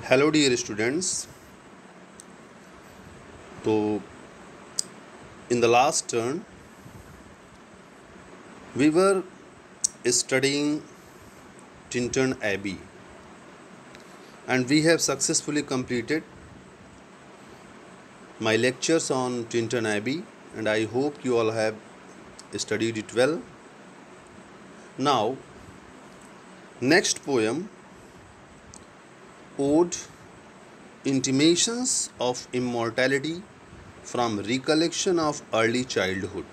Hello dear students. तो in the last turn we were studying Tintern Abbey and we have successfully completed my lectures on Tintern Abbey and I hope you all have studied it well. Now next poem, Ode, Intimations of Immortality from Recollection of Early Childhood.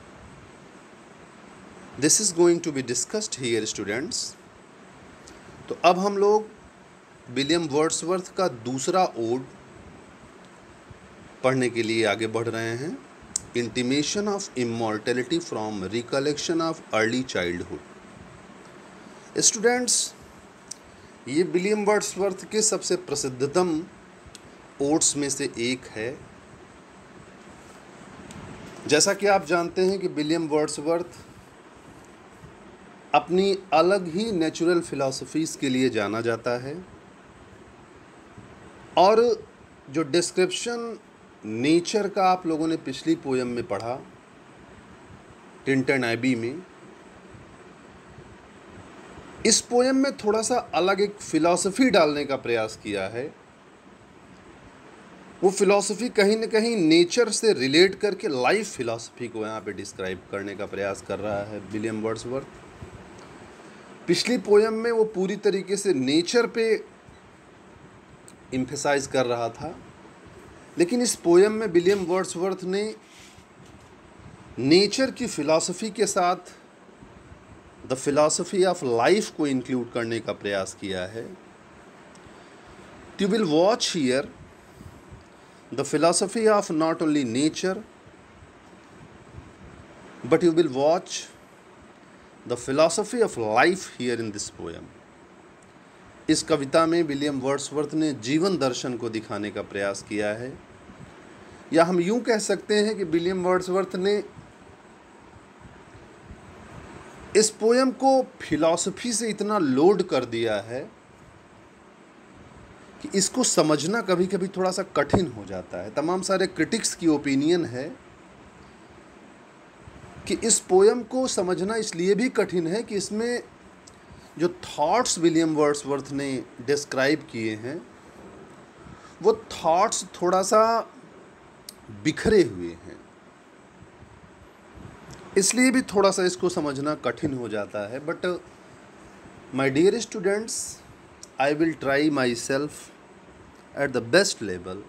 This is going to be discussed here students. तो अब हम लोग William Wordsworth का दूसरा odd पढ़ने के लिए आगे बढ़ रहे हैं। Intimation of immortality from recollection of early childhood. Students, ये विलियम वर्ड्सवर्थ के सबसे प्रसिद्धतम ओड्स में से एक है। जैसा कि आप जानते हैं कि विलियम वर्ड्सवर्थ अपनी अलग ही नेचुरल फिलॉसफीज़ के लिए जाना जाता है और जो डिस्क्रिप्शन नेचर का आप लोगों ने पिछली पोयम में पढ़ा टिंटन एबी में, इस पोयम में थोड़ा सा अलग एक फ़िलॉसफी डालने का प्रयास किया है। वो फ़िलॉसफी कहीं न कहीं नेचर से रिलेट करके लाइफ फ़िलॉसफी को यहाँ पे डिस्क्राइब करने का प्रयास कर रहा है विलियम वर्ड्सवर्थ। पिछली पोयम में वो पूरी तरीके से नेचर पे एम्फेसाइज कर रहा था, लेकिन इस पोयम में विलियम वर्ड्सवर्थ ने नेचर की फ़िलॉसफी के साथ द फिलॉसफी ऑफ लाइफ को इंक्लूड करने का प्रयास किया है। You will watch here the philosophy of not only nature but you will watch the philosophy of life here in this poem. इस कविता में विलियम वर्ड्सवर्थ ने जीवन दर्शन को दिखाने का प्रयास किया है, या हम यूं कह सकते हैं कि विलियम वर्ड्सवर्थ ने इस पोयम को फिलॉसफी से इतना लोड कर दिया है कि इसको समझना कभी कभी थोड़ा सा कठिन हो जाता है। तमाम सारे क्रिटिक्स की ओपिनियन है कि इस पोयम को समझना इसलिए भी कठिन है कि इसमें जो थॉट्स विलियम वर्ड्सवर्थ ने डिस्क्राइब किए हैं वो थॉट्स थोड़ा सा बिखरे हुए हैं, इसलिए भी थोड़ा सा इसको समझना कठिन हो जाता है। But my dear students, I will try myself at the best level.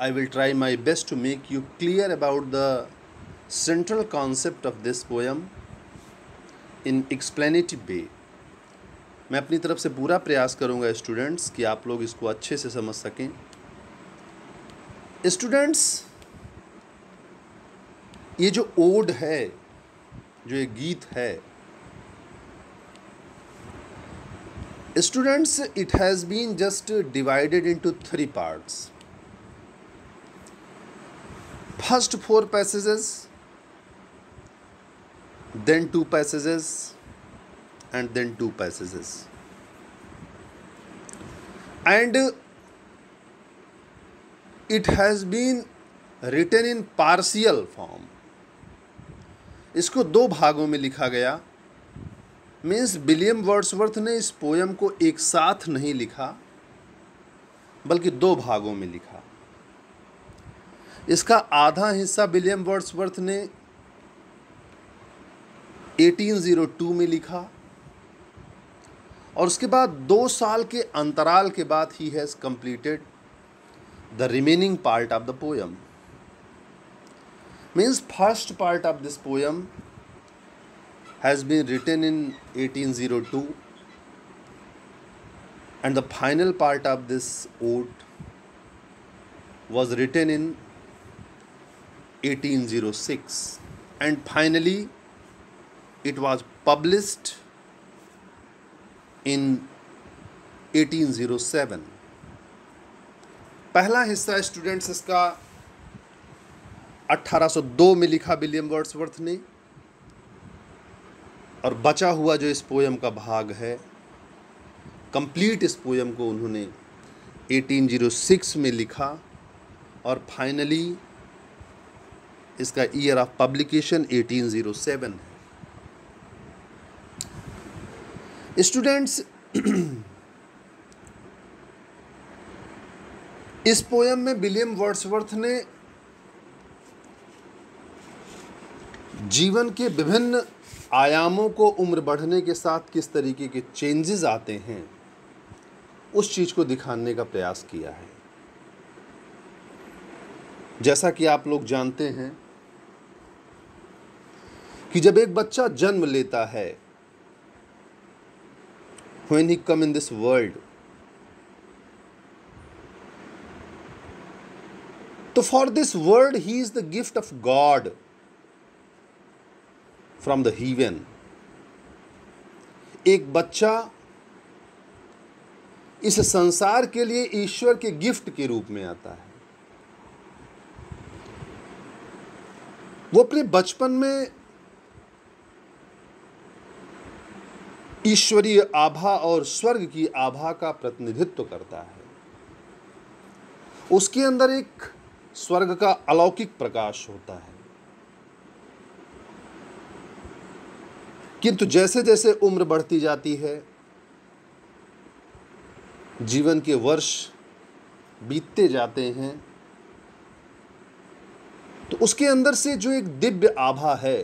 I will try my best to make you clear about the central concept of this poem in explanative way। मैं अपनी तरफ से पूरा प्रयास करूंगा students कि आप लोग इसको अच्छे से समझ सकें। स्टूडेंट्स, ये जो ओड है, जो ये गीत है students, it has been just divided into 3 parts. First 4 passages, then 2 passages and then 2 passages, and it has been written in partial form। इसको 2 भागों में लिखा गया। मीन्स विलियम वर्ड्सवर्थ ने इस पोयम को एक साथ नहीं लिखा बल्कि 2 भागों में लिखा। इसका आधा हिस्सा विलियम वर्ड्सवर्थ ने 1802 में लिखा और उसके बाद 2 साल के अंतराल के बाद he has completed the remaining part of the poem। Means first part of this poem has been written in 1802 and the final part of this ode was written in 1806 and finally it was published in 1807। पहला हिस्सा students इसका 1802 में लिखा William Wordsworth ने, और बचा हुआ जो इस पोयम का भाग है, कंप्लीट इस पोयम को उन्होंने 1806 में लिखा और फाइनली इसका ईयर ऑफ पब्लिकेशन 1807 है। स्टूडेंट्स, इस पोयम में विलियम वर्ड्सवर्थ ने जीवन के विभिन्न आयामों को उम्र बढ़ने के साथ किस तरीके के चेंजेस आते हैं उस चीज़ को दिखाने का प्रयास किया है। जैसा कि आप लोग जानते हैं कि जब एक बच्चा जन्म लेता है, when he come in this world, तो for this world he is the gift of God from the heaven। एक बच्चा इस संसार के लिए ईश्वर के गिफ्ट के रूप में आता है। वो अपने बचपन में ईश्वरीय आभा और स्वर्ग की आभा का प्रतिनिधित्व करता है। उसके अंदर एक स्वर्ग का अलौकिक प्रकाश होता है। किंतु जैसे जैसे उम्र बढ़ती जाती है, जीवन के वर्ष बीतते जाते हैं, तो उसके अंदर से जो एक दिव्य आभा है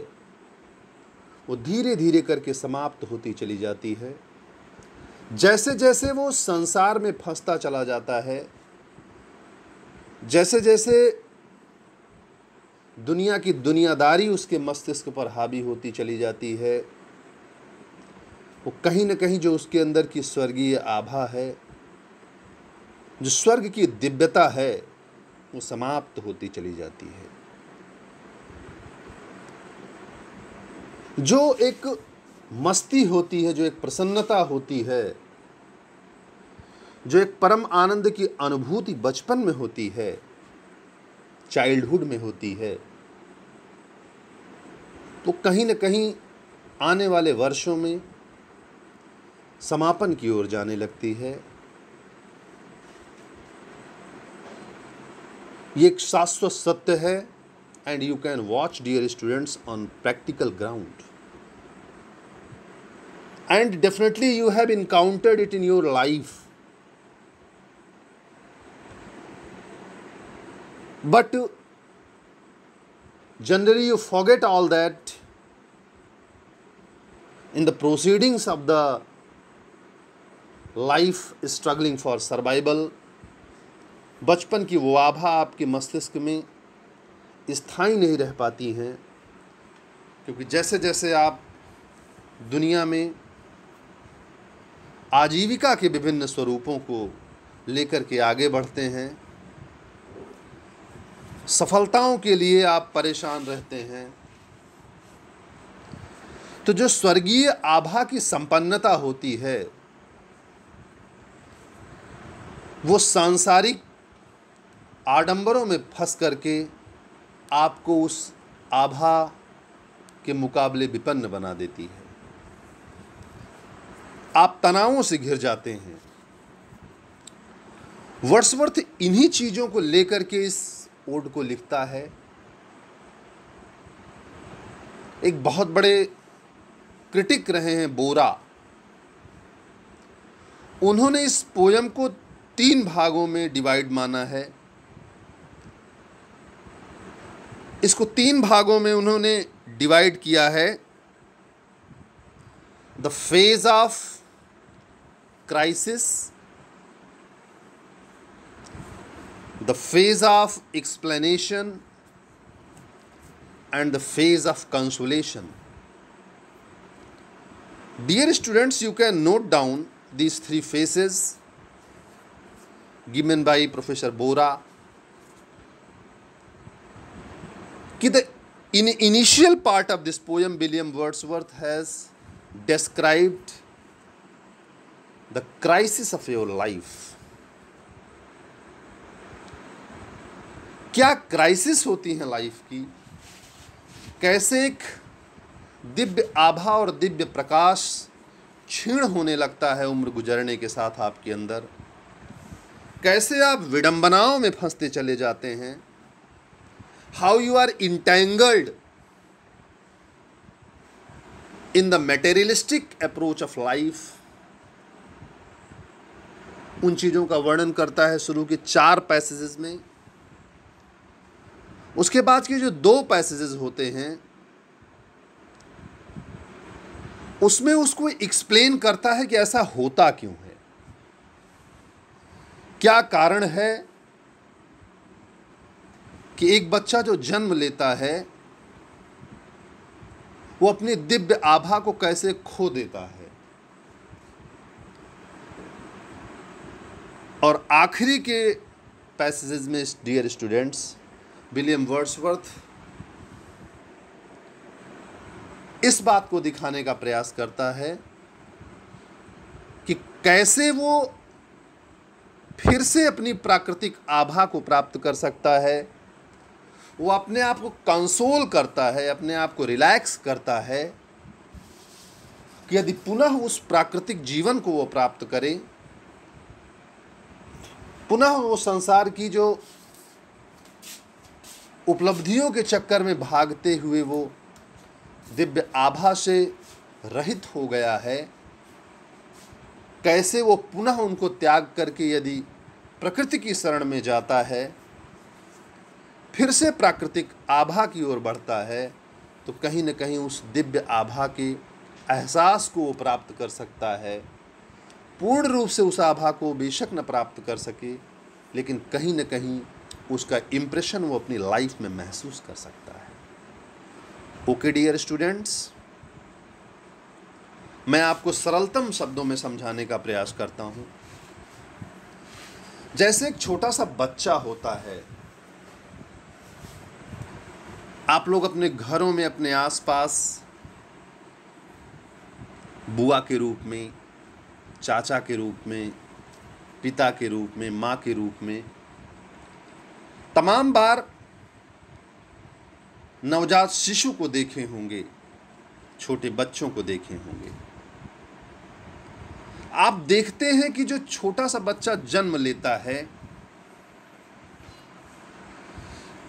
वो धीरे धीरे करके समाप्त होती चली जाती है। जैसे जैसे वो संसार में फंसता चला जाता है, जैसे जैसे दुनिया की दुनियादारी उसके मस्तिष्क पर हावी होती चली जाती है, वो कहीं न कहीं जो उसके अंदर की स्वर्गीय आभा है, जो स्वर्ग की दिव्यता है, वो समाप्त होती चली जाती है। जो एक मस्ती होती है, जो एक प्रसन्नता होती है, जो एक परम आनंद की अनुभूति बचपन में होती है, चाइल्डहुड में होती है, तो कहीं न कहीं आने वाले वर्षों में समापन की ओर जाने लगती है। ये एक शाश्वत सत्य है, and you can watch, dear students, on practical ground, and definitely you have encountered it in your life, but generally you forget all that in the proceedings of the life struggling for survival। बचपन की वो आभा आपके मस्तिष्क में स्थायी नहीं रह पाती हैं, क्योंकि जैसे जैसे आप दुनिया में आजीविका के विभिन्न स्वरूपों को लेकर के आगे बढ़ते हैं, सफलताओं के लिए आप परेशान रहते हैं, तो जो स्वर्गीय आभा की संपन्नता होती है, वो सांसारिक आडंबरों में फंस करके आपको उस आभा के मुकाबले विपन्न बना देती है। आप तनावों से घिर जाते हैं। वर्ड्सवर्थ इन्हीं चीज़ों को लेकर के इस ओड को लिखता है। एक बहुत बड़े क्रिटिक रहे हैं बोरा, उन्होंने इस पोयम को 3 भागों में डिवाइड माना है। इसको 3 भागों में उन्होंने डिवाइड किया है। The phase of crisis, the phase of explanation and the phase of consolation. Dear students, you can note down these 3 phases given by Professor Bora. कि the initial part of this poem, William Wordsworth has described the crisis of your life. क्या crisis होती हैं life की, कैसे एक दिव्य आभा और दिव्य प्रकाश क्षीण होने लगता है उम्र गुजरने के साथ आपके अंदर, कैसे आप विडंबनाओं में फंसते चले जाते हैं, how you are entangled in the materialistic approach of life, उन चीज़ों का वर्णन करता है शुरू के 4 पैसेजेस में। उसके बाद के जो 2 पैसेजेस होते हैं उसमें उसको एक्सप्लेन करता है कि ऐसा होता क्यों है, क्या कारण है कि एक बच्चा जो जन्म लेता है वो अपनी दिव्य आभा को कैसे खो देता है। और आखिरी के पैसेजेस में डियर स्टूडेंट्स, विलियम वर्ड्सवर्थ इस बात को दिखाने का प्रयास करता है कि कैसे वो फिर से अपनी प्राकृतिक आभा को प्राप्त कर सकता है। वो अपने आप को कंसोल करता है, अपने आप को रिलैक्स करता है कि यदि पुनः उस प्राकृतिक जीवन को वो प्राप्त करे, पुनः वो संसार की जो उपलब्धियों के चक्कर में भागते हुए वो दिव्य आभा से रहित हो गया है, कैसे वो पुनः उनको त्याग करके यदि प्रकृति की शरण में जाता है, फिर से प्राकृतिक आभा की ओर बढ़ता है, तो कहीं न कहीं उस दिव्य आभा के एहसास को वो प्राप्त कर सकता है। पूर्ण रूप से उस आभा को बेशक न प्राप्त कर सके, लेकिन कहीं न कहीं उसका इम्प्रेशन वो अपनी लाइफ में महसूस कर सकता है। ओके डियर स्टूडेंट्स, मैं आपको सरलतम शब्दों में समझाने का प्रयास करता हूं। जैसे एक छोटा सा बच्चा होता है, आप लोग अपने घरों में अपने आसपास बुआ के रूप में, चाचा के रूप में, पिता के रूप में, माँ के रूप में तमाम बार नवजात शिशु को देखे होंगे, छोटे बच्चों को देखे होंगे। आप देखते हैं कि जो छोटा सा बच्चा जन्म लेता है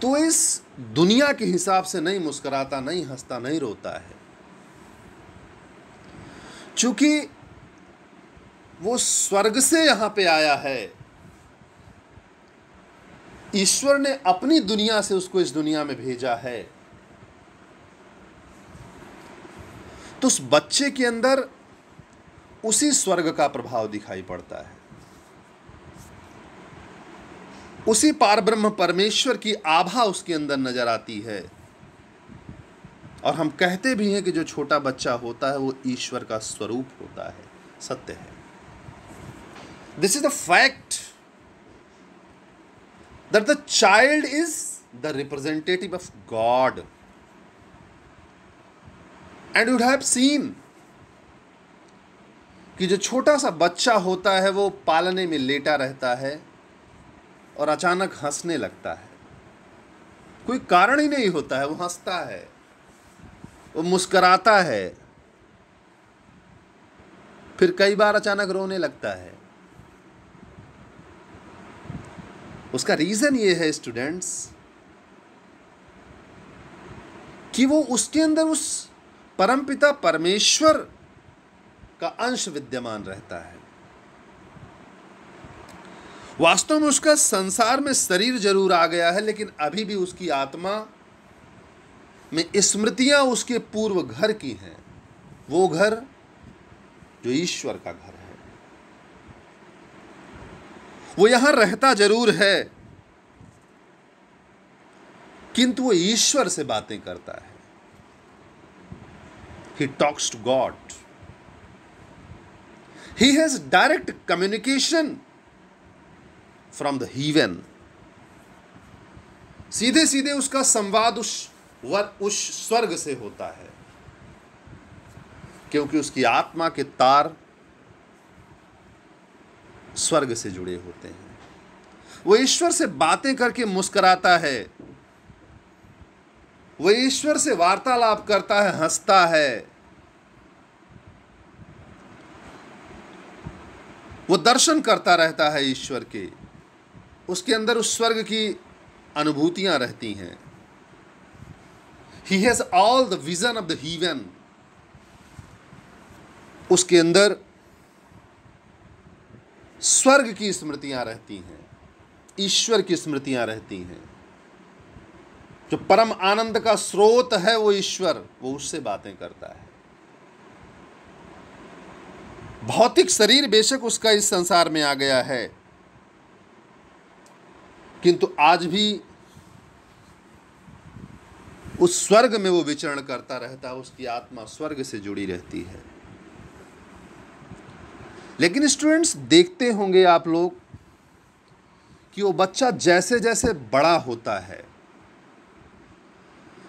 तो इस दुनिया के हिसाब से नहीं मुस्कुराता, नहीं हंसता, नहीं रोता है, चूंकि वो स्वर्ग से यहां पे आया है। ईश्वर ने अपनी दुनिया से उसको इस दुनिया में भेजा है, तो उस बच्चे के अंदर उसी स्वर्ग का प्रभाव दिखाई पड़ता है, उसी पारब्रह्म परमेश्वर की आभा उसके अंदर नजर आती है। और हम कहते भी हैं कि जो छोटा बच्चा होता है वो ईश्वर का स्वरूप होता है, सत्य है। This is the fact that the child is the representative of God. And you have seen कि जो छोटा सा बच्चा होता है वो पालने में लेटा रहता है और अचानक हंसने लगता है। कोई कारण ही नहीं होता है, वो हंसता है, वो मुस्कुराता है, फिर कई बार अचानक रोने लगता है। उसका रीजन ये है स्टूडेंट्स कि वो उसके अंदर उस परमपिता परमेश्वर का अंश विद्यमान रहता है। वास्तव में उसका संसार में शरीर जरूर आ गया है, लेकिन अभी भी उसकी आत्मा में स्मृतियां उसके पूर्व घर की हैं, वो घर जो ईश्वर का घर है। वो यहां रहता जरूर है, किंतु वो ईश्वर से बातें करता है। He talks to God. He has direct communication from the heaven. सीधे सीधे उसका संवाद उस स्वर्ग से होता है, क्योंकि उसकी आत्मा के तार स्वर्ग से जुड़े होते हैं। वो ईश्वर से बातें करके मुस्कुराता है, वो ईश्वर से वार्तालाप करता है, हंसता है, वो दर्शन करता रहता है ईश्वर के। उसके अंदर उस स्वर्ग की अनुभूतियां रहती हैं। He has all the vision of the heaven। उसके अंदर स्वर्ग की स्मृतियां रहती हैं, ईश्वर की स्मृतियां रहती हैं। जो परम आनंद का स्रोत है वो ईश्वर, वो उससे बातें करता है। भौतिक शरीर बेशक उसका इस संसार में आ गया है, किंतु आज भी उस स्वर्ग में वो विचरण करता रहता है, उसकी आत्मा स्वर्ग से जुड़ी रहती है। लेकिन स्टूडेंट्स, देखते होंगे आप लोग कि वो बच्चा जैसे जैसे बड़ा होता है,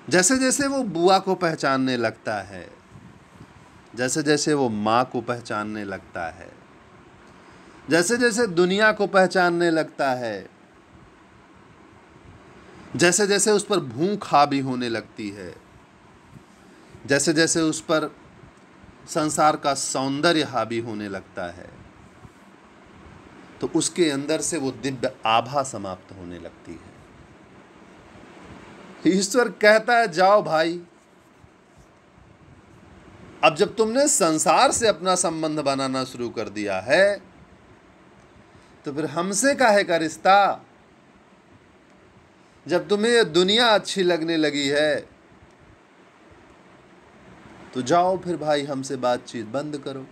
जैसे जैसे वो बुआ को पहचानने लगता है, जैसे जैसे वो माँ को पहचानने लगता है, जैसे जैसे दुनिया को पहचानने लगता है, जैसे जैसे उस पर भूख हावी होने लगती है, जैसे जैसे उस पर संसार का सौंदर्य हावी होने लगता है, तो उसके अंदर से वो दिव्य आभा समाप्त होने लगती है। ईश्वर कहता है, जाओ भाई, अब जब तुमने संसार से अपना संबंध बनाना शुरू कर दिया है, तो फिर हमसे काहे का रिश्ता? जब तुम्हें ये दुनिया अच्छी लगने लगी है, तो जाओ फिर भाई, हमसे बातचीत बंद करो।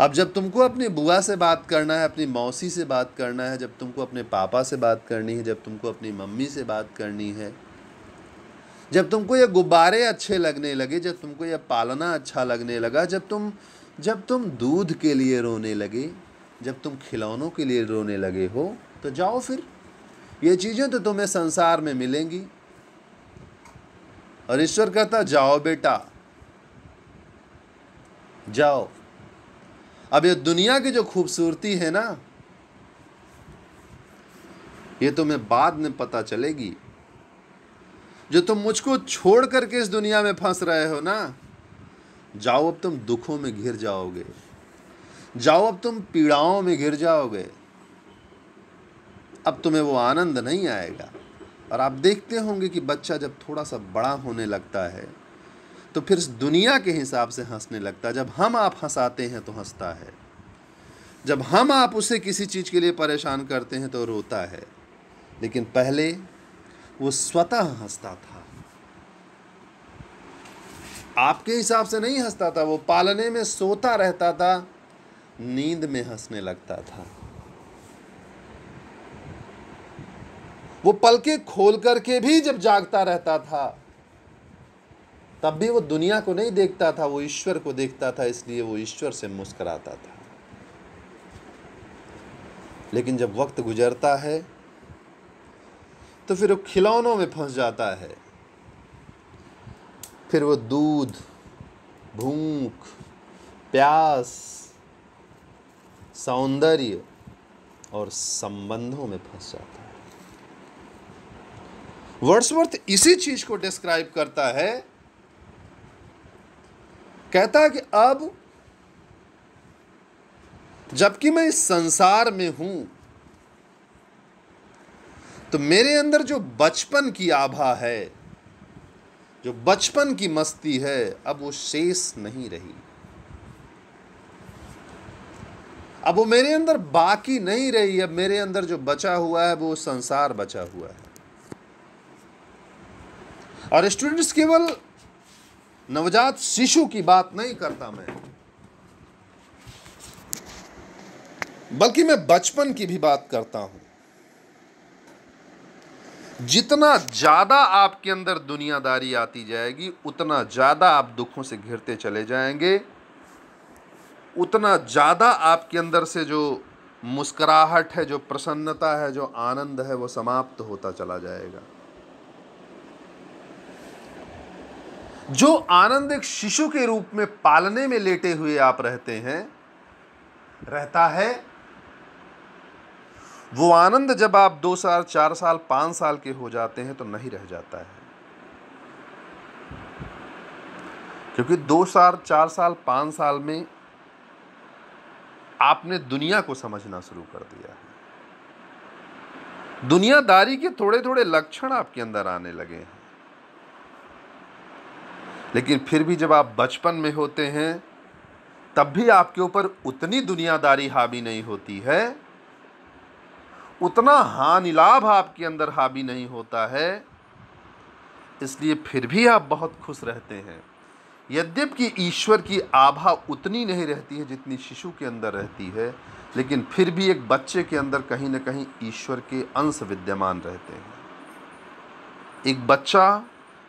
अब जब तुमको अपनी बुआ से बात करना है, अपनी मौसी से बात करना है, जब तुमको अपने पापा से बात करनी है, जब तुमको अपनी मम्मी से बात करनी है, जब तुमको ये गुब्बारे अच्छे लगने लगे, जब तुमको ये पालना अच्छा लगने लगा, जब तुम दूध के लिए रोने लगे, जब तुम खिलौनों के लिए रोने लगे हो, तो जाओ फिर, ये चीज़ें तो तुम्हें संसार में मिलेंगी। और ईश्वर कहता, जाओ बेटा, जाओ। अब ये दुनिया की जो खूबसूरती है ना, ये तुम्हें बाद में पता चलेगी। जो तुम मुझको छोड़ करके इस दुनिया में फंस रहे हो ना, जाओ, अब तुम दुखों में घिर जाओगे, जाओ, अब तुम पीड़ाओं में घिर जाओगे, अब तुम्हें वो आनंद नहीं आएगा। और आप देखते होंगे कि बच्चा जब थोड़ा सा बड़ा होने लगता है, तो फिर इस दुनिया के हिसाब से हंसने लगता है। जब हम आप हंसाते हैं तो हंसता है, जब हम आप उसे किसी चीज़ के लिए परेशान करते हैं तो रोता है। लेकिन पहले वो स्वतः हंसता था, आपके हिसाब से नहीं हंसता था। वो पालने में सोता रहता था, नींद में हंसने लगता था। वो पलके खोल करके भी जब जागता रहता था, तब भी वो दुनिया को नहीं देखता था, वो ईश्वर को देखता था, इसलिए वो ईश्वर से मुस्कुराता था। लेकिन जब वक्त गुजरता है, तो फिर वो खिलौनों में फंस जाता है। फिर वो दूध, भूख, प्यास, सौंदर्य और संबंधों में फंस जाता है। वर्ड्सवर्थ इसी चीज को डिस्क्राइब करता है, कहता है कि अब जबकि मैं इस संसार में हूं, तो मेरे अंदर जो बचपन की आभा है, जो बचपन की मस्ती है, अब वो शेष नहीं रही। अब वो मेरे अंदर बाकी नहीं रही। अब मेरे अंदर जो बचा हुआ है वो संसार बचा हुआ है। और स्टूडेंट्स, केवल नवजात शिशु की बात नहीं करता मैं, बल्कि मैं बचपन की भी बात करता हूं। जितना ज्यादा आपके अंदर दुनियादारी आती जाएगी, उतना ज्यादा आप दुखों से घिरते चले जाएंगे, उतना ज्यादा आपके अंदर से जो मुस्कुराहट है, जो प्रसन्नता है, जो आनंद है, वो समाप्त होता चला जाएगा। जो आनंद एक शिशु के रूप में पालने में लेटे हुए आप रहता है, वो आनंद जब आप 2 साल, 4 साल, 5 साल के हो जाते हैं तो नहीं रह जाता है। क्योंकि 2 साल, 4 साल, 5 साल में आपने दुनिया को समझना शुरू कर दिया है। दुनियादारी के थोड़े थोड़े लक्षण आपके अंदर आने लगे हैं। लेकिन फिर भी जब आप बचपन में होते हैं तब भी आपके ऊपर उतनी दुनियादारी हावी नहीं होती है, उतना हानि लाभ आपके अंदर हावी नहीं होता है, इसलिए फिर भी आप बहुत खुश रहते हैं। यद्यपि ईश्वर की आभा उतनी नहीं रहती है जितनी शिशु के अंदर रहती है, लेकिन फिर भी एक बच्चे के अंदर कहीं न कहीं ईश्वर के अंश विद्यमान रहते हैं। एक बच्चा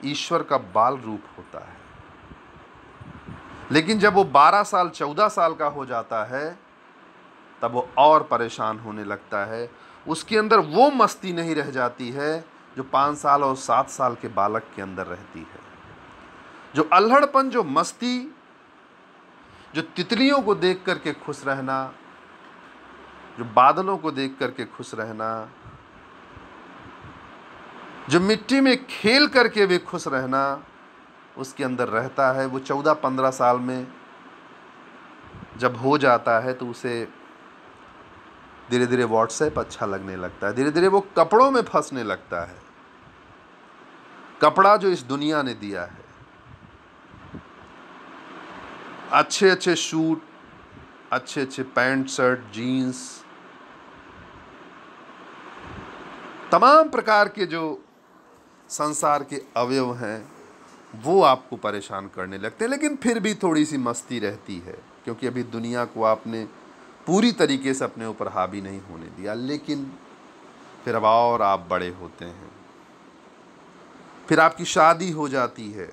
ईश्वर का बाल रूप होता है, लेकिन जब वो 12 साल 14 साल का हो जाता है तब वो और परेशान होने लगता है। उसके अंदर वो मस्ती नहीं रह जाती है जो 5 साल और 7 साल के बालक के अंदर रहती है। जो अल्हड़पन, जो मस्ती, जो तितलियों को देख करके खुश रहना, जो बादलों को देख करके खुश रहना, जो मिट्टी में खेल करके भी खुश रहना उसके अंदर रहता है, वो 14-15 साल में जब हो जाता है तो उसे धीरे धीरे व्हाट्सएप अच्छा लगने लगता है, धीरे धीरे वो कपड़ों में फंसने लगता है। कपड़ा जो इस दुनिया ने दिया है, अच्छे अच्छे सूट, अच्छे अच्छे पैंट शर्ट, जीन्स, तमाम प्रकार के जो संसार के अवयव हैं वो आपको परेशान करने लगते हैं। लेकिन फिर भी थोड़ी सी मस्ती रहती है, क्योंकि अभी दुनिया को आपने पूरी तरीके से अपने ऊपर हावी नहीं होने दिया। लेकिन फिर अब और आप बड़े होते हैं, फिर आपकी शादी हो जाती है,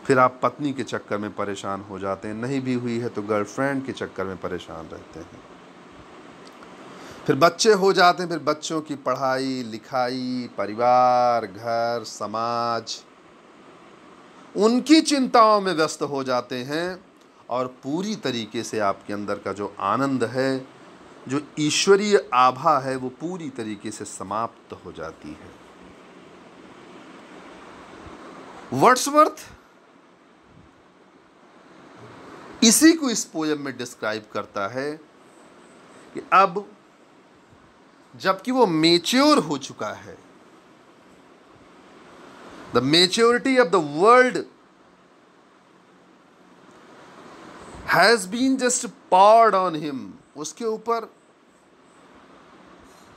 फिर आप पत्नी के चक्कर में परेशान हो जाते हैं, नहीं भी हुई है तो गर्लफ्रेंड के चक्कर में परेशान रहते हैं। फिर बच्चे हो जाते हैं, फिर बच्चों की पढ़ाई लिखाई, परिवार, घर, समाज, उनकी चिंताओं में व्यस्त हो जाते हैं और पूरी तरीके से आपके अंदर का जो आनंद है, जो ईश्वरीय आभा है, वो पूरी तरीके से समाप्त हो जाती है। वर्ड्सवर्थ इसी को इस पोयम में डिस्क्राइब करता है कि अब जबकि वो मेच्योर हो चुका है, the maturity of the world has been just poured on him, उसके ऊपर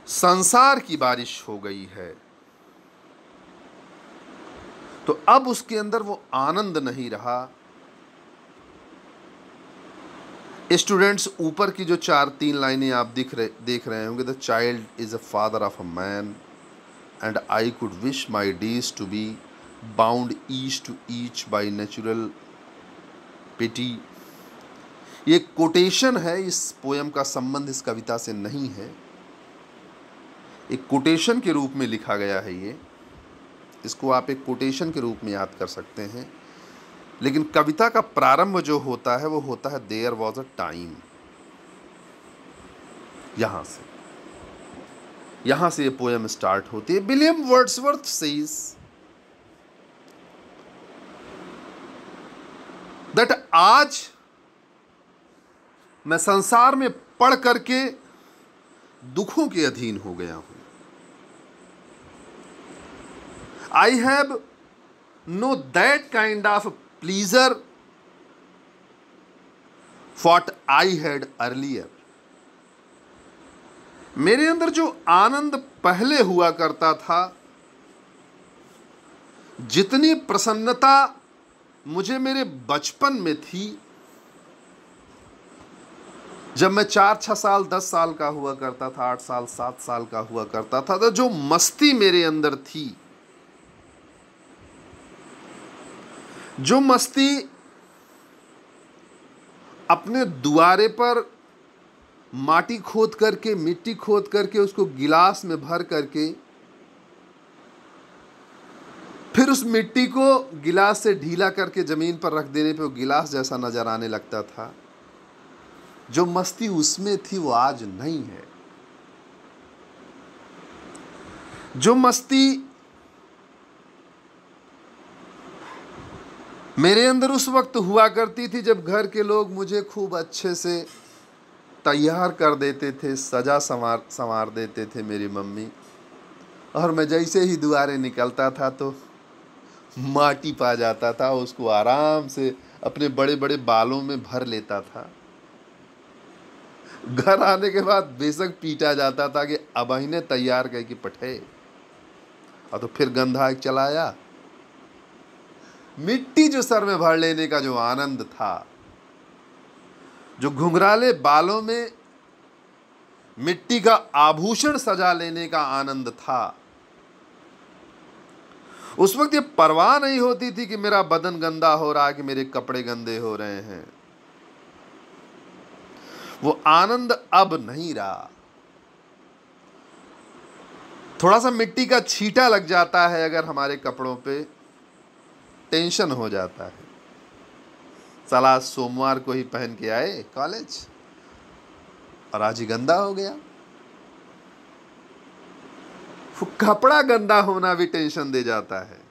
संसार की बारिश हो गई है, तो अब उसके अंदर वो आनंद नहीं रहा। स्टूडेंट्स, ऊपर की जो 4-3 लाइनें आप देख रहे होंगे, the child is a father of a man and I could wish my days to be bound each to each by natural piety. ये कोटेशन है, इस पोयम का संबंध इस कविता से नहीं है, एक कोटेशन के रूप में लिखा गया है ये, इसको आप एक कोटेशन के रूप में याद कर सकते हैं। लेकिन कविता का प्रारंभ जो होता है वो होता है देयर वॉज अ टाइम, यहां से ये पोयम स्टार्ट होती है। विलियम वर्ड्सवर्थ सेज दैट आज मैं संसार में पढ़ करके दुखों के अधीन हो गया हूं। I have know that kind of pleasure what I had earlier। मेरे अंदर जो आनंद पहले हुआ करता था, जितनी प्रसन्नता मुझे मेरे बचपन में थी, जब मैं 4-6 साल 10 साल का हुआ करता था, 8 साल 7 साल का हुआ करता था, तो जो मस्ती मेरे अंदर थी, जो मस्ती अपने दुआरे पर माटी खोद करके, मिट्टी खोद करके उसको गिलास में भर करके फिर उस मिट्टी को गिलास से ढीला करके जमीन पर रख देने पे वो गिलास जैसा नजर आने लगता था, जो मस्ती उसमें थी वो आज नहीं है। जो मस्ती मेरे अंदर उस वक्त हुआ करती थी जब घर के लोग मुझे खूब अच्छे से तैयार कर देते थे, सजा संवार देते थे मेरी मम्मी। और मैं जैसे ही दुआरे निकलता था तो माटी पा जाता था, उसको आराम से अपने बड़े बड़े बालों में भर लेता था। घर आने के बाद बेशक पीटा जाता था कि अब इन्हें तैयार करके पठे, और तो फिर गंधा चलाया। मिट्टी जो सर में भर लेने का जो आनंद था, जो घुंघराले बालों में मिट्टी का आभूषण सजा लेने का आनंद था, उस वक्त ये परवाह नहीं होती थी कि मेरा बदन गंदा हो रहा है, कि मेरे कपड़े गंदे हो रहे हैं। वो आनंद अब नहीं रहा। थोड़ा सा मिट्टी का छींटा लग जाता है अगर हमारे कपड़ों पे, टेंशन हो जाता है। साला सोमवार को ही पहन के आए कॉलेज और आज ही गंदा हो गया। कपड़ा गंदा होना भी टेंशन दे जाता है।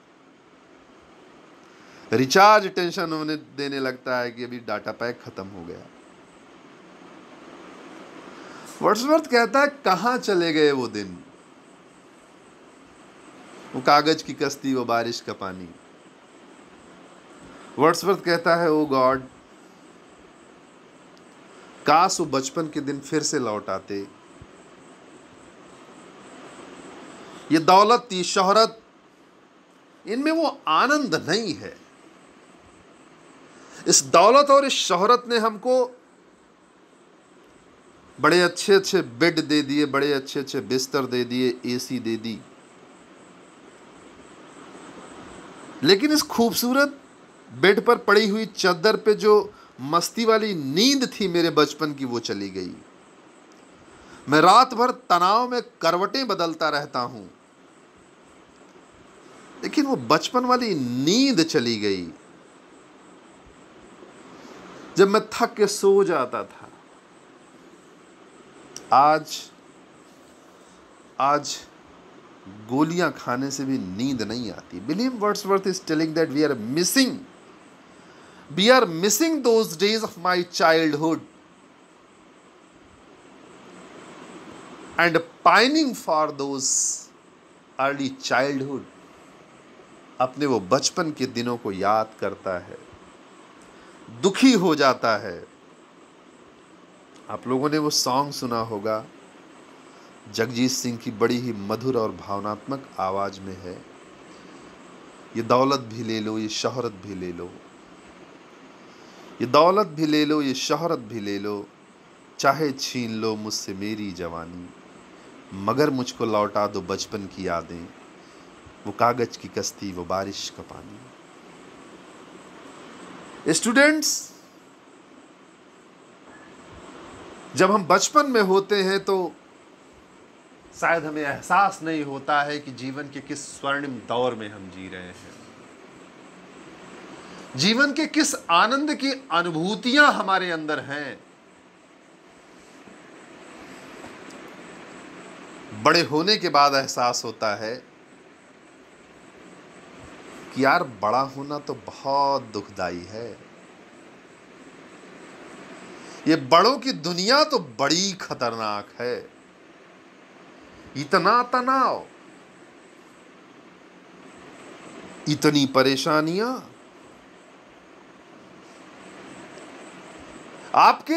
रिचार्ज टेंशन होने देने लगता है कि अभी डाटा पैक खत्म हो गया। वर्ड्सवर्थ कहता है, कहां चले गए वो दिन, वो कागज की कश्ती, वो बारिश का पानी। वर्ड्सवर्थ कहता है, ओ गॉड, काश वो बचपन के दिन फिर से लौट आते। ये दौलत, ये शोहरत, इनमें वो आनंद नहीं है। इस दौलत और इस शोहरत ने हमको बड़े अच्छे अच्छे बेड दे दिए, बड़े अच्छे अच्छे बिस्तर दे दिए, एसी दे दी, लेकिन इस खूबसूरत बेड पर पड़ी हुई चादर पे जो मस्ती वाली नींद थी मेरे बचपन की, वो चली गई। मैं रात भर तनाव में करवटें बदलता रहता हूं, लेकिन वो बचपन वाली नींद चली गई जब मैं थक के सो जाता था। आज गोलियां खाने से भी नींद नहीं आती। William Wordsworth is telling that we are missing those days of my childhood and pining for those early childhood. अपने वो बचपन के दिनों को याद करता है, दुखी हो जाता है। आप लोगों ने वो सॉन्ग सुना होगा, जगजीत सिंह की बड़ी ही मधुर और भावनात्मक आवाज में है, ये दौलत भी ले लो, ये शोहरत भी ले लो, ये दौलत भी ले लो, ये शोहरत भी ले लो, चाहे छीन लो मुझसे मेरी जवानी, मगर मुझको लौटा दो बचपन की यादें, वो कागज की कश्ती, वो बारिश का पानी। स्टूडेंट्स, जब हम बचपन में होते हैं तो शायद हमें एहसास नहीं होता है कि जीवन के किस स्वर्णिम दौर में हम जी रहे हैं, जीवन के किस आनंद की अनुभूतियां हमारे अंदर हैं। बड़े होने के बाद एहसास होता है कि यार, बड़ा होना तो बहुत दुखदाई है। ये बड़ों की दुनिया तो बड़ी खतरनाक है। इतना तनाव, इतनी परेशानियां, आपके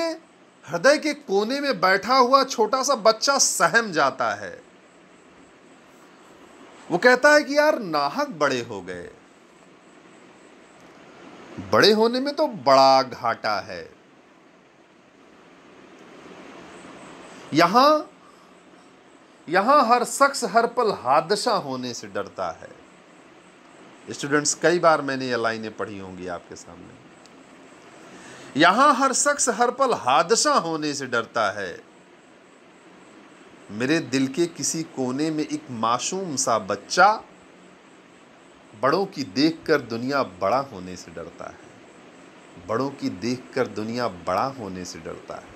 हृदय के कोने में बैठा हुआ छोटा सा बच्चा सहम जाता है। वो कहता है कि यार, नाहक बड़े हो गए, बड़े होने में तो बड़ा घाटा है। यहां हर शख्स हर पल हादसा होने से डरता है। स्टूडेंट्स, कई बार मैंने ये लाइनें पढ़ी होंगी आपके सामने। यहां हर शख्स हर पल हादसा होने से डरता है। मेरे दिल के किसी कोने में एक मासूम सा बच्चा बड़ों की देखकर दुनिया बड़ा होने से डरता है। बड़ों की देखकर दुनिया बड़ा होने से डरता है।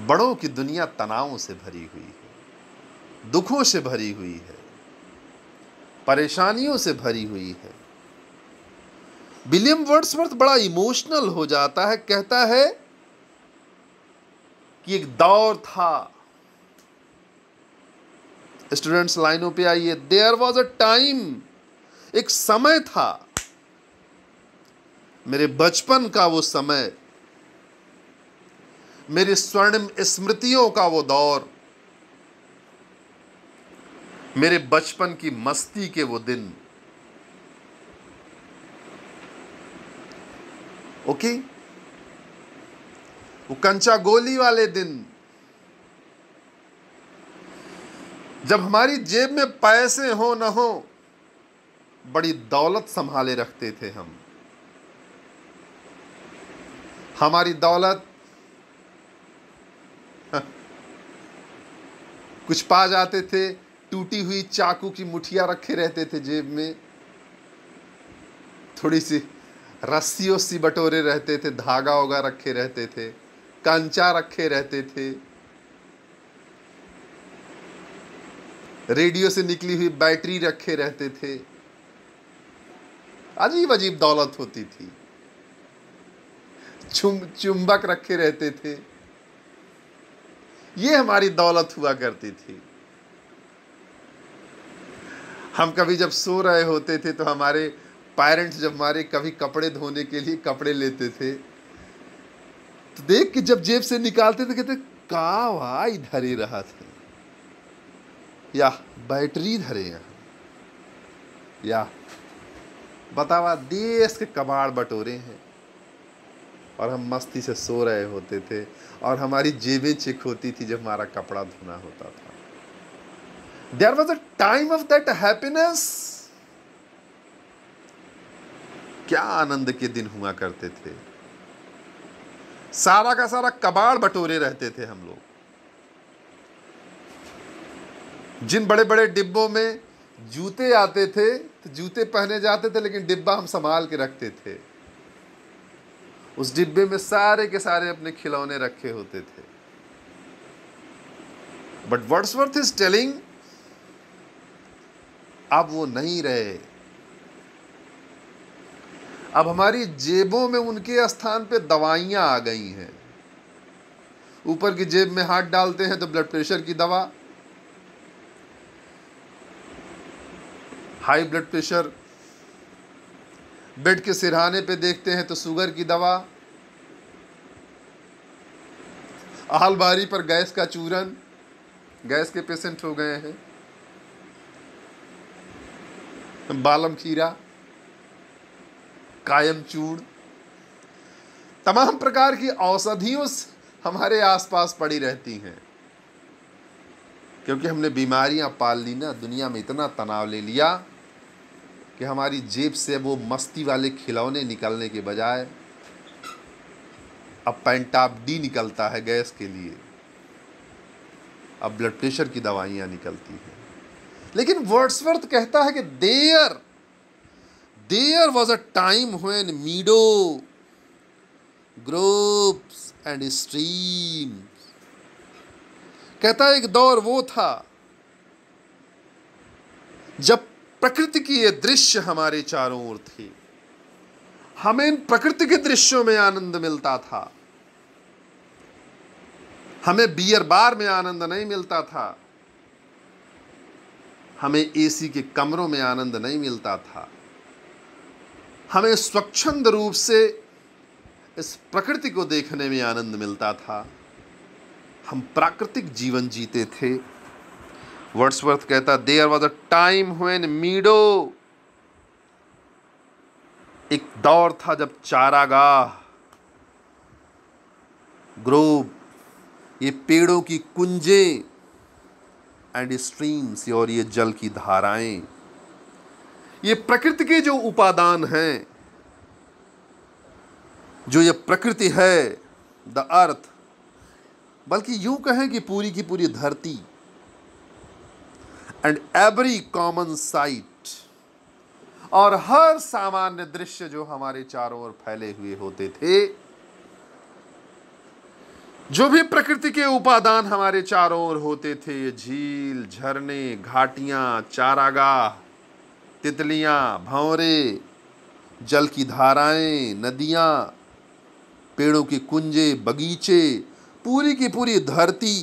बड़ों की दुनिया तनावों से भरी हुई है, दुखों से भरी हुई है, परेशानियों से भरी हुई है। विलियम वर्ड्सवर्थ बड़ा इमोशनल हो जाता है, कहता है कि एक दौर था। स्टूडेंट्स लाइनों पे आइए। देयर वॉज अ टाइम, एक समय था, मेरे बचपन का वो समय, मेरी स्वर्णिम स्मृतियों का वो दौर, मेरे बचपन की मस्ती के वो दिन। ओके, वो कंचा गोली वाले दिन, जब हमारी जेब में पैसे हो न हो, बड़ी दौलत संभाले रखते थे हम। हमारी दौलत कुछ पा जाते थे, टूटी हुई चाकू की मुठिया रखे रहते थे जेब में, थोड़ी सी रस्सियों सी बटोरे रहते थे, धागा वोगा रखे रहते थे, कंचा रखे रहते थे, रेडियो से निकली हुई बैटरी रखे रहते थे। अजीब अजीब दौलत होती थी। चुंबक रखे रहते थे। ये हमारी दौलत हुआ करती थी। हम कभी जब सो रहे होते थे तो हमारे पेरेंट्स जब हमारे कभी कपड़े धोने के लिए कपड़े लेते थे तो देख के जब जेब से निकालते थे कहते का भाई धरे रहा था, या बैटरी धरे यहाँ, या बतावा देश के कबाड़ बटोरे हैं। और हम मस्ती से सो रहे होते थे और हमारी जेबें चेक होती थी जब हमारा कपड़ा धोना होता था। There was a time of that happiness। क्या आनंद के दिन हुआ करते थे। सारा का सारा कबाड़ बटोरे रहते थे हम लोग। जिन बड़े बड़े डिब्बों में जूते आते थे तो जूते पहने जाते थे, लेकिन डिब्बा हम संभाल के रखते थे। उस डिब्बे में सारे के सारे अपने खिलौने रखे होते थे। बट वर्ड्सवर्थ इज टेलिंग, अब वो नहीं रहे। अब हमारी जेबों में उनके स्थान पे दवाइयां आ गई हैं। ऊपर की जेब में हाथ डालते हैं तो ब्लड प्रेशर की दवा, हाई ब्लड प्रेशर, बेड के सिरहाने पे देखते हैं तो शुगर की दवा, आलबारी पर गैस का चूरन, गैस के पेशेंट हो गए हैं, बालम खीरा, कायम चूर्ण, तमाम प्रकार की औषधियों हमारे आसपास पड़ी रहती हैं। क्योंकि हमने बीमारियां पाल ली ना, दुनिया में इतना तनाव ले लिया कि हमारी जेब से वो मस्ती वाले खिलौने निकलने के बजाय अब पेंटाप डी निकलता है गैस के लिए, अब ब्लड प्रेशर की दवाइयां निकलती हैं। लेकिन वर्ड्सवर्थ कहता है कि there was a time when meadow, groves and streams, कहता है एक दौर वो था जब प्रकृति की ये दृश्य हमारे चारों ओर थे। हमें इन प्रकृति के दृश्यों में आनंद मिलता था। हमें बियर बार में आनंद नहीं मिलता था। हमें एसी के कमरों में आनंद नहीं मिलता था। हमें स्वच्छंद रूप से इस प्रकृति को देखने में आनंद मिलता था। हम प्राकृतिक जीवन जीते थे। वर्ड्सवर्थ कहता, there was a time when meadow, एक दौर था जब चारागाह, ग्रोव, ये पेड़ों की कुंजें, एंड स्ट्रीम्स, और ये जल की धाराएं, ये प्रकृति के जो उपादान हैं, जो ये प्रकृति है, द अर्थ, बल्कि यूं कहें कि पूरी की पूरी धरती, एंड एवरी कॉमन साइट, और हर सामान्य दृश्य जो हमारे चारों ओर फैले हुए होते थे, जो भी प्रकृति के उपादान हमारे चारों ओर होते थे, ये झील, झरने, घाटियां, चारागाह, तितलियां, भंवरे, जल की धाराएं, नदियां, पेड़ों के कुंजे, बगीचे, पूरी की पूरी धरती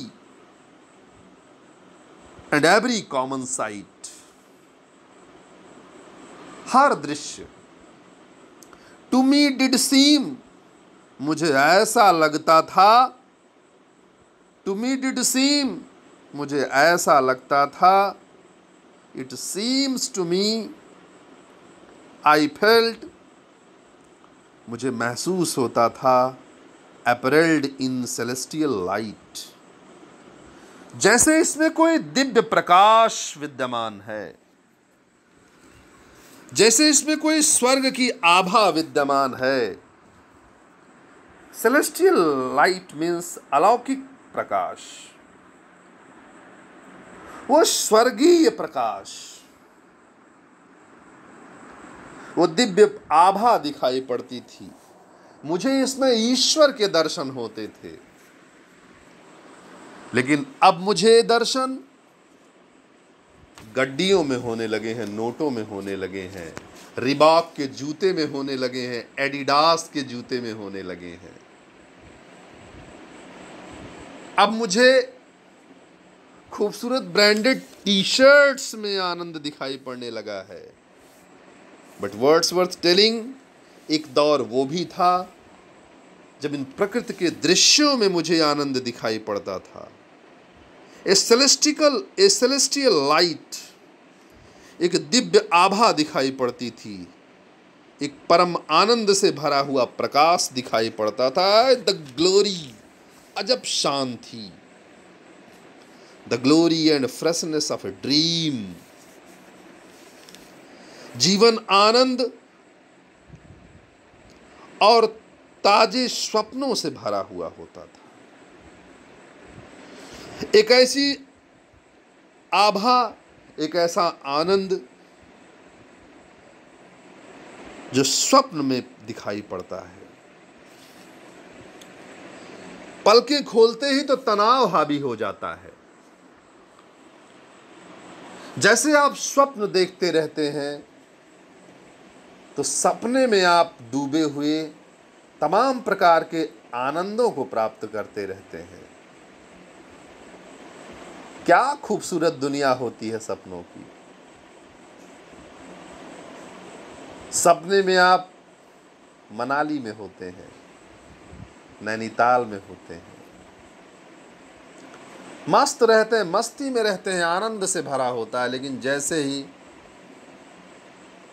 एंड एवरी कॉमन साइट, हर दृश्य, टू मी डिड सीम, मुझे ऐसा लगता था, टू मी डिड सीम, मुझे ऐसा लगता था, it seems to me, I felt, मुझे महसूस होता था, अपरेल्ड इन सेलेस्टियल लाइट, जैसे इसमें कोई दिव्य प्रकाश विद्यमान है, जैसे इसमें कोई स्वर्ग की आभा विद्यमान है। सेलेस्टियल लाइट मीन्स अलौकिक प्रकाश, वो स्वर्गीय प्रकाश, वो दिव्य आभा दिखाई पड़ती थी। मुझे इसमें ईश्वर के दर्शन होते थे। लेकिन अब मुझे दर्शन गड्डियों में होने लगे हैं, नोटों में होने लगे हैं, रिबॉक के जूते में होने लगे हैं, एडिडास के जूते में होने लगे हैं। अब मुझे खूबसूरत ब्रांडेड टी शर्ट्स में आनंद दिखाई पड़ने लगा है। बट वर्ड्सवर्थ टेलिंग, एक दौर वो भी था जब इन प्रकृति के दृश्यों में मुझे आनंद दिखाई पड़ता था। ए सेलेस्टियल लाइट, एक दिव्य आभा दिखाई पड़ती थी, एक परम आनंद से भरा हुआ प्रकाश दिखाई पड़ता था। द ग्लोरी, अजब शान थी, the glory and freshness of a dream, Jeevan Anand और ताजे स्वप्नों से भरा हुआ होता था। एक ऐसी आभा, एक ऐसा आनंद जो स्वप्न में दिखाई पड़ता है। पलकें खोलते ही तो तनाव हावी हो जाता है। जैसे आप स्वप्न देखते रहते हैं तो सपने में आप डूबे हुए तमाम प्रकार के आनंदों को प्राप्त करते रहते हैं। क्या खूबसूरत दुनिया होती है सपनों की। सपने में आप मनाली में होते हैं, नैनीताल में होते हैं, मस्त रहते हैं, मस्ती में रहते हैं, आनंद से भरा होता है। लेकिन जैसे ही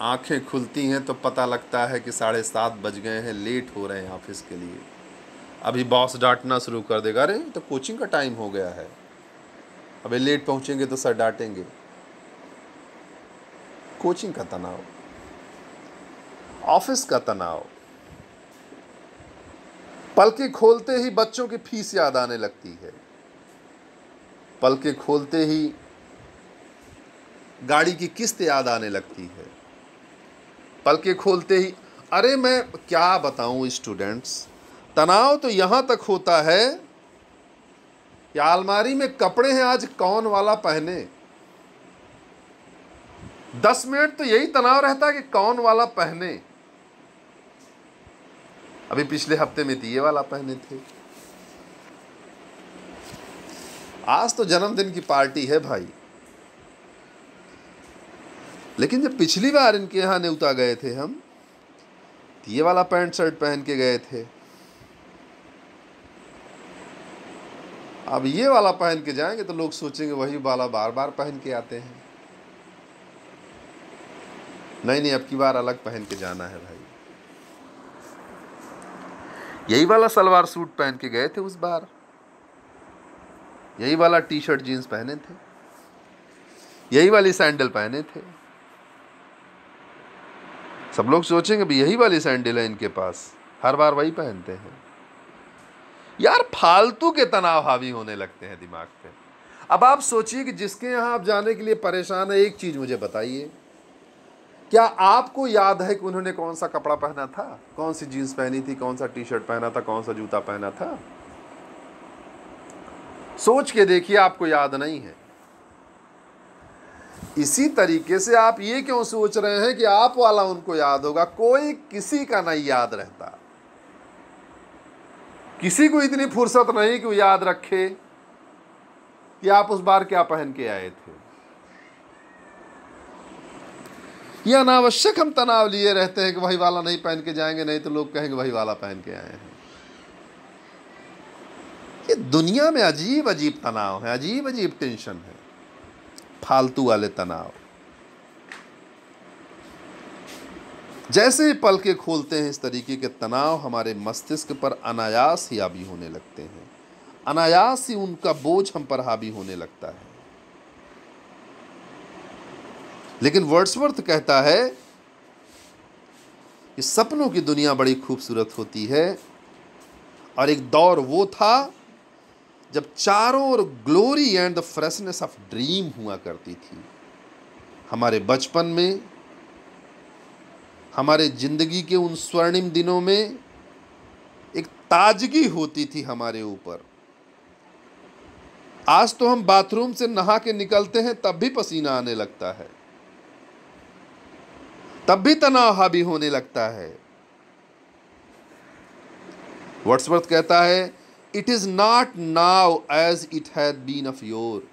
आंखें खुलती हैं तो पता लगता है कि 7:30 बज गए हैं, लेट हो रहे हैं ऑफिस के लिए। अभी बॉस डांटना शुरू कर देगा, अरे तो कोचिंग का टाइम हो गया है, अबे लेट पहुंचेंगे तो सर डांटेंगे। कोचिंग का तनाव, ऑफिस का तनाव, पलकें खोलते ही बच्चों की फीस याद आने लगती है, पलकें खोलते ही गाड़ी की किस्त याद आने लगती है, पलकें खोलते ही अरे मैं क्या बताऊं स्टूडेंट्स, तनाव तो यहां तक होता है कि अलमारी में कपड़े हैं, आज कौन वाला पहने। 10 मिनट तो यही तनाव रहता है कि कौन वाला पहने। अभी पिछले हफ्ते में तो ये वाला पहने थे, आज तो जन्मदिन की पार्टी है भाई। लेकिन जब पिछली बार इनके यहाँ न्योता गए थे हम, तो ये वाला पैंट शर्ट पहन के गए थे, अब ये वाला पहन के जाएंगे तो लोग सोचेंगे वही वाला बार बार पहन के आते हैं। नहीं, अब की बार अलग पहन के जाना है भाई। यही वाला सलवार सूट पहन के गए थे उस बार, यही वाला टी शर्ट जीन्स पहने थे, यही वाली सैंडल पहने थे। सब लोग सोचेंगे भी यही वाली सैंडल है इनके पास, हर बार वही पहनते हैं। यार फालतू के तनाव हावी होने लगते हैं दिमाग पे। अब आप सोचिए कि जिसके यहाँ आप जाने के लिए परेशान है, एक चीज मुझे बताइए, क्या आपको याद है कि उन्होंने कौन सा कपड़ा पहना था, कौन सी जीन्स पहनी थी, कौन सा टी शर्ट पहना था, कौन सा जूता पहना था? सोच के देखिए, आपको याद नहीं है। इसी तरीके से आप ये क्यों सोच रहे हैं कि आप वाला उनको याद होगा? कोई किसी का नहीं याद रहता, किसी को इतनी फुर्सत नहीं कि वो याद रखे कि आप उस बार क्या पहन के आए थे। यह अनावश्यक हम तनाव लिए रहते हैं कि वही वाला नहीं पहन के जाएंगे, नहीं तो लोग कहेंगे वही वाला पहन के आए हैं। ये दुनिया में अजीब अजीब तनाव है, अजीब अजीब टेंशन है, फालतू वाले तनाव। जैसे ही पल के खोलते हैं, इस तरीके के तनाव हमारे मस्तिष्क पर अनायास ही हावी होने लगते हैं, अनायास ही उनका बोझ हम पर हावी होने लगता है। लेकिन वर्ड्सवर्थ कहता है कि सपनों की दुनिया बड़ी खूबसूरत होती है, और एक दौर वो था जब चारों ओर glory and the freshness of dream हुआ करती थी। हमारे बचपन में, हमारे जिंदगी के उन स्वर्णिम दिनों में एक ताजगी होती थी हमारे ऊपर। आज तो हम बाथरूम से नहा के निकलते हैं तब भी पसीना आने लगता है, तब भी तनाव हावी होने लगता है। वर्ड्सवर्थ कहता है, it is not now as it had been of yore.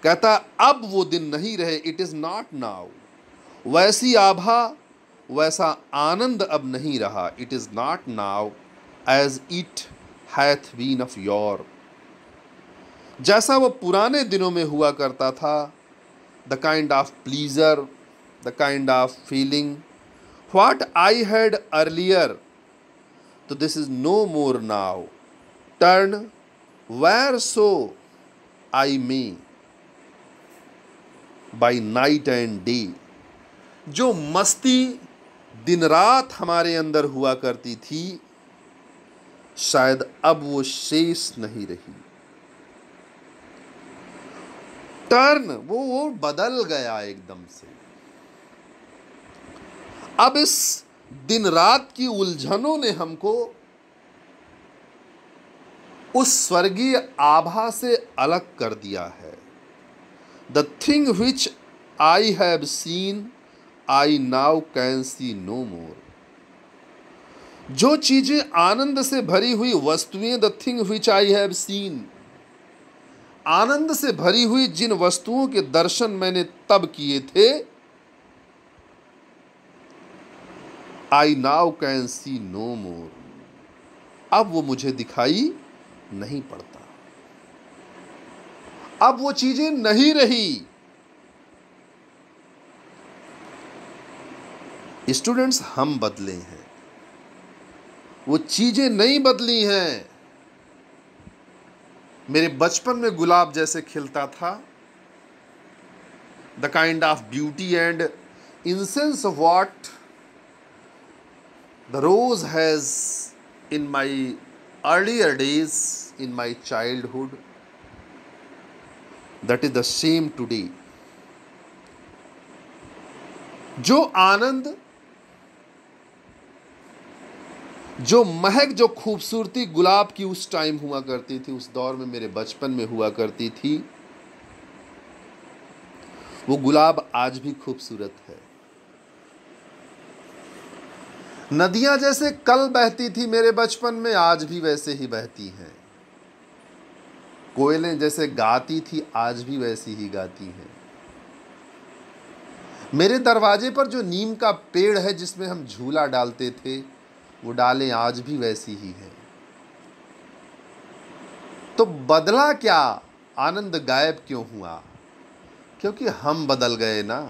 कहता अब वो दिन नहीं रहे, इट इज नॉट नाउ। वैसी आभा, वैसा आनंद अब नहीं रहा। It is not now as it hath been of yore. जैसा वो पुराने दिनों में हुआ करता था, the kind of pleasure, the kind of feeling what I had earlier, so this is no more now. Turn whereso I may, by night and day. जो मस्ती दिन रात हमारे अंदर हुआ करती थी, शायद अब वो शेष नहीं रही। टर्न, वो बदल गया एकदम से। अब इस दिन रात की उलझनों ने हमको उस स्वर्गीय आभा से अलग कर दिया है। The thing which I have seen I now can see no more. जो चीजें आनंद से भरी हुई वस्तुएं, the thing which I have seen, आनंद से भरी हुई जिन वस्तुओं के दर्शन मैंने तब किए थे, I now can see no more, अब वो मुझे दिखाई नहीं पड़ता। अब वो चीजें नहीं रही। स्टूडेंट्स, हम बदले हैं, वो चीजें नहीं बदली हैं। मेरे बचपन में गुलाब जैसे खिलता था, the kind of beauty and incense of what the rose has in my earlier days, in my childhood, that is the same today. जो आनंद, जो महक, जो खूबसूरती गुलाब की उस टाइम हुआ करती थी, उस दौर में मेरे बचपन में हुआ करती थी, वो गुलाब आज भी खूबसूरत है। नदियां जैसे कल बहती थी मेरे बचपन में, आज भी वैसे ही बहती हैं। कोयलें जैसे गाती थी, आज भी वैसी ही गाती हैं। मेरे दरवाजे पर जो नीम का पेड़ है जिसमें हम झूला डालते थे, वो डालें आज भी वैसी ही है। तो बदला क्या? आनंद गायब क्यों हुआ? क्योंकि हम बदल गए ना।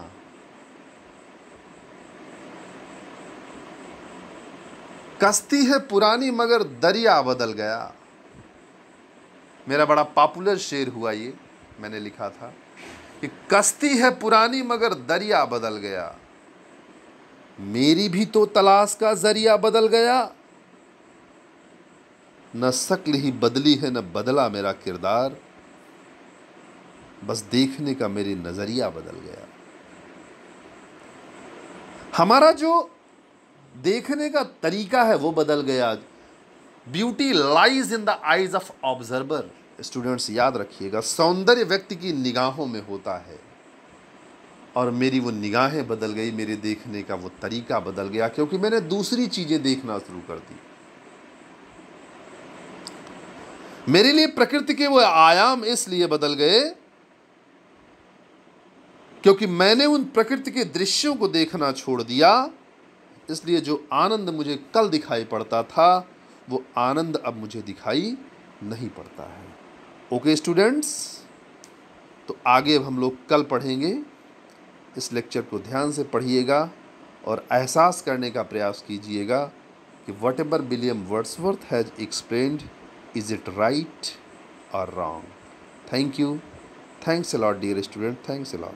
कश्ती है पुरानी मगर दरिया बदल गया। मेरा बड़ा पॉपुलर शेर हुआ ये, मैंने लिखा था कि कश्ती है पुरानी मगर दरिया बदल गया। मेरी भी तो तलाश का जरिया बदल गया। न शक्ल ही बदली है न बदला मेरा किरदार, बस देखने का मेरी नजरिया बदल गया। हमारा जो देखने का तरीका है वो बदल गया। Beauty lies in the eyes of observer. Students याद रखिएगा, सौंदर्य व्यक्ति की निगाहों में होता है, और मेरी वो निगाहें बदल गई, मेरे देखने का वो तरीका बदल गया, क्योंकि मैंने दूसरी चीजें देखना शुरू कर दी। मेरे लिए प्रकृति के वो आयाम इसलिए बदल गए क्योंकि मैंने उन प्रकृति के दृश्यों को देखना छोड़ दिया। इसलिए जो आनंद मुझे कल दिखाई पड़ता था वो आनंद अब मुझे दिखाई नहीं पड़ता है। ओके स्टूडेंट्स, तो आगे अब हम लोग कल पढ़ेंगे। इस लेक्चर को ध्यान से पढ़िएगा और एहसास करने का प्रयास कीजिएगा कि whatever William Wordsworth has explained, is it right और wrong. Thank you, thanks a lot dear student, thanks a lot.